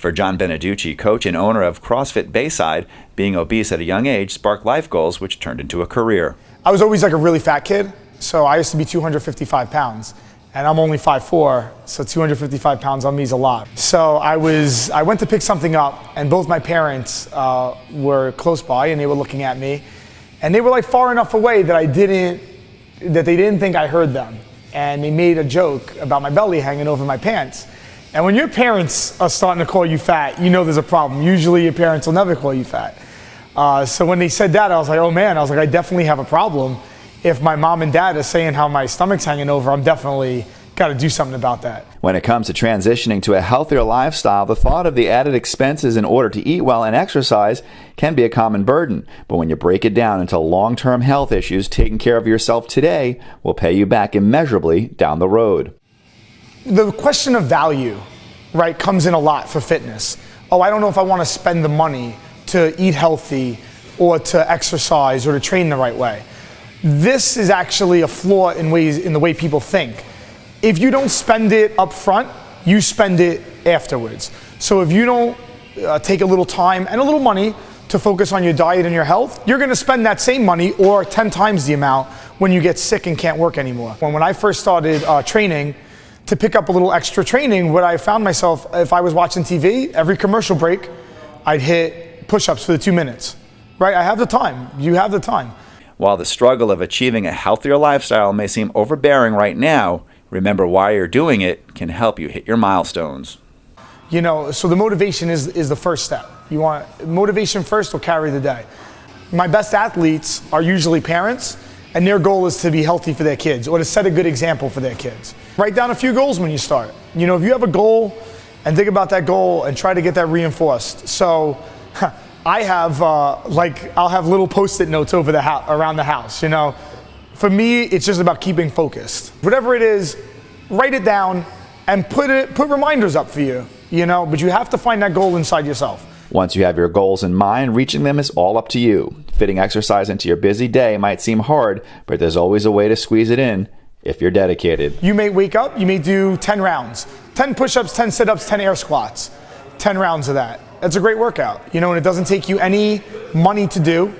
For John Beneduce, coach and owner of Crossfit Bayside, being obese at a young age sparked life goals which turned into a career. I was always like a really fat kid, so I used to be 255 pounds. And I'm only 5'4", so 255 pounds on me is a lot. So I went to pick something up, and both my parents were close by, and they were looking at me. And they were like far enough away that they didn't think I heard them. And they made a joke about my belly hanging over my pants. And when your parents are starting to call you fat, you know there's a problem. Usually your parents will never call you fat. So when they said that, I was like, oh man, I definitely have a problem. If my mom and dad are saying how my stomach's hanging over, I'm definitely got to do something about that. When it comes to transitioning to a healthier lifestyle, the thought of the added expenses in order to eat well and exercise can be a common burden. But when you break it down into long-term health issues, taking care of yourself today will pay you back immeasurably down the road. The question of value, right, comes in a lot for fitness. Oh, I don't know if I want to spend the money to eat healthy or to exercise or to train the right way. This is actually a flaw in the way people think. If you don't spend it up front, you spend it afterwards. So if you don't take a little time and a little money to focus on your diet and your health, you're gonna spend that same money or 10 times the amount when you get sick and can't work anymore. When I first started training, to pick up a little extra training, what I found myself, if I was watching TV, every commercial break, I'd hit push-ups for the 2 minutes, right? I have the time, you have the time. While the struggle of achieving a healthier lifestyle may seem overbearing right now, remember why you're doing it can help you hit your milestones. You know, so the motivation is the first step. You want motivation first will carry the day. My best athletes are usually parents, and their goal is to be healthy for their kids or to set a good example for their kids. Write down a few goals when you start. You know, if you have a goal and think about that goal and try to get that reinforced. So I have I'll have little post-it notes over around the house, you know. For me, it's just about keeping focused. Whatever it is, write it down and put reminders up for you, you know, but you have to find that goal inside yourself. Once you have your goals in mind, reaching them is all up to you. Fitting exercise into your busy day might seem hard, but there's always a way to squeeze it in if you're dedicated. You may wake up, you may do 10 rounds, 10 push-ups, 10 sit-ups, 10 air squats, 10 rounds of that. That's a great workout, you know, and it doesn't take you any money to do.